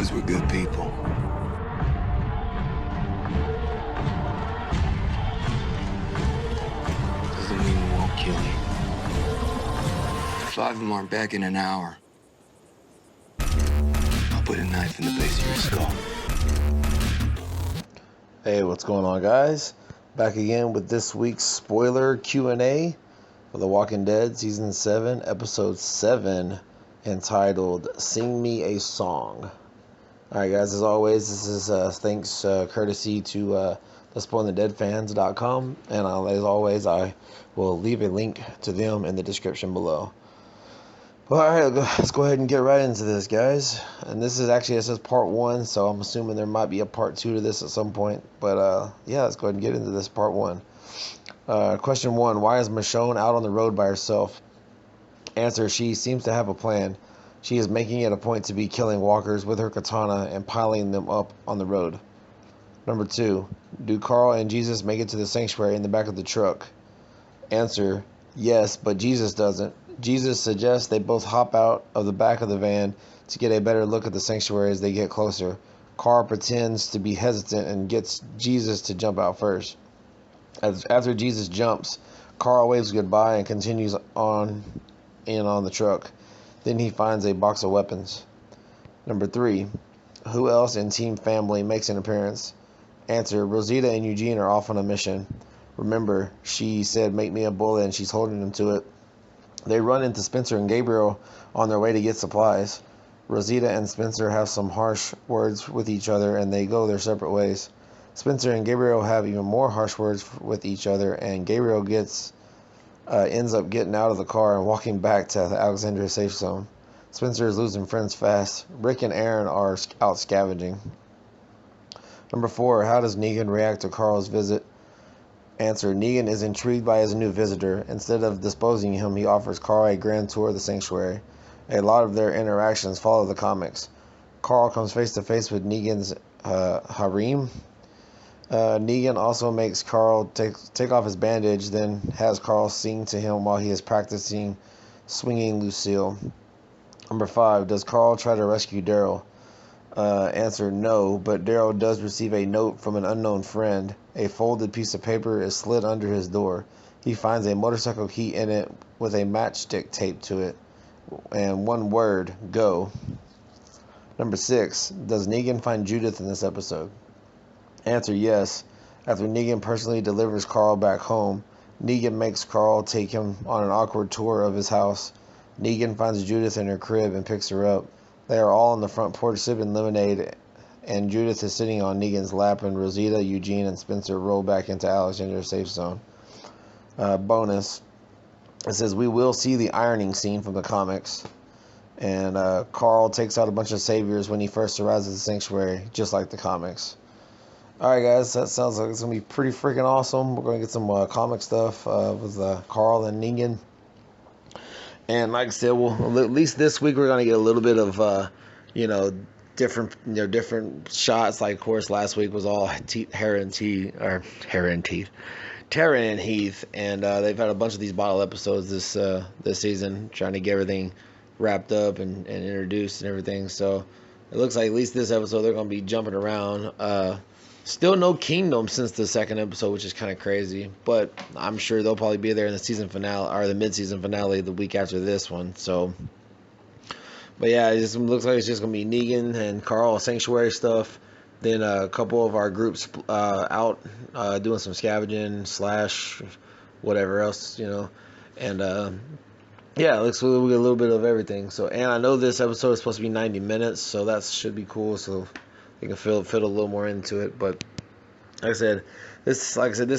because we're good people. Doesn't mean we won't kill you. 5 of them aren't back in an hour. I'll put a knife in the base of your skull. Hey, what's going on, guys? Back again with this week's spoiler Q&A for The Walking Dead Season 7, Episode 7, entitled Sing Me a Song. Alright, guys, as always, this is thanks courtesy to thespoilingthedeadfans.com, and as always, I will leave a link to them in the description below. Alright, let's go ahead and get right into this, guys. And this says part 1, so I'm assuming there might be a part 2 to this at some point. But yeah, let's go ahead and get into this part 1. Question 1, why is Michonne out on the road by herself? Answer, she seems to have a plan. She is making it a point to be killing walkers with her katana and piling them up on the road. Number 2, do Carl and Jesus make it to the sanctuary in the back of the truck? Answer, yes, but Jesus doesn't. Jesus suggests they both hop out of the back of the van to get a better look at the sanctuary as they get closer. Carl pretends to be hesitant and gets Jesus to jump out first. After Jesus jumps, Carl waves goodbye and continues on the truck. Then he finds a box of weapons. Number 3, who else in Team Family makes an appearance? Answer, Rosita and Eugene are off on a mission. Remember, she said make me a bullet and she's holding them to it. They run into Spencer and Gabriel on their way to get supplies. Rosita and Spencer have some harsh words with each other and they go their separate ways. Spencer and Gabriel have even more harsh words with each other, and Gabriel ends up getting out of the car and walking back to the Alexandria safe zone. Spencer is losing friends fast. Rick and Aaron are out scavenging. Number 4, how does Negan react to Carl's visit? Answer, Negan is intrigued by his new visitor. Instead of disposing him, he offers Carl a grand tour of the sanctuary. A lot of their interactions follow the comics. Carl comes face to face with Negan's harem. Negan also makes Carl take off his bandage, then has Carl sing to him while he is practicing swinging Lucille. Number 5, does Carl try to rescue Daryl? Answer, no, but Daryl does receive a note from an unknown friend. A folded piece of paper is slid under his door. He finds a motorcycle key in it with a matchstick taped to it, and one word, go. Number 6, does Negan find Judith in this episode? Answer, yes. After Negan personally delivers Carl back home, Negan makes Carl take him on an awkward tour of his house. Negan finds Judith in her crib and picks her up. They are all on the front porch sipping lemonade, and Judith is sitting on Negan's lap, and Rosita, Eugene, and Spencer roll back into Alexandria's safe zone. Bonus. It says, we will see the ironing scene from the comics. And Carl takes out a bunch of saviors when he first arrives at the sanctuary, just like the comics. Alright, guys, that sounds like it's going to be pretty freaking awesome. We're going to get some comic stuff with Carl and Negan. And like I said, well, at least this week we're gonna get a little bit of, different shots. Like, of course, last week was all Tara and Heath, and they've had a bunch of these bottle episodes this season, trying to get everything wrapped up and introduced and everything. So it looks like at least this episode they're gonna be jumping around. Still no Kingdom since the second episode, which is kind of crazy, but I'm sure they'll probably be there in the season finale or the mid-season finale the week after this one. So, but yeah, it just looks like it's just gonna be Negan and Carl Sanctuary stuff. Then a couple of our groups out doing some scavenging / whatever else, and yeah, it looks like we get a little bit of everything. So, and I know this episode is supposed to be 90 minutes, so that should be cool. So you can fit a little more into it. But like I said, this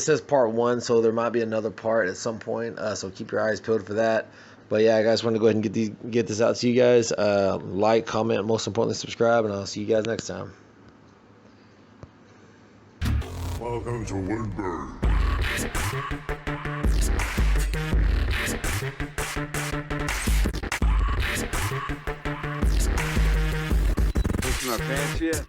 is part 1, so there might be another part at some point. So keep your eyes peeled for that. But yeah, guys, want to go ahead and get this out to you guys. Like, comment, most importantly, subscribe, and I'll see you guys next time. Welcome to Woodburn. Pushing my pants yet?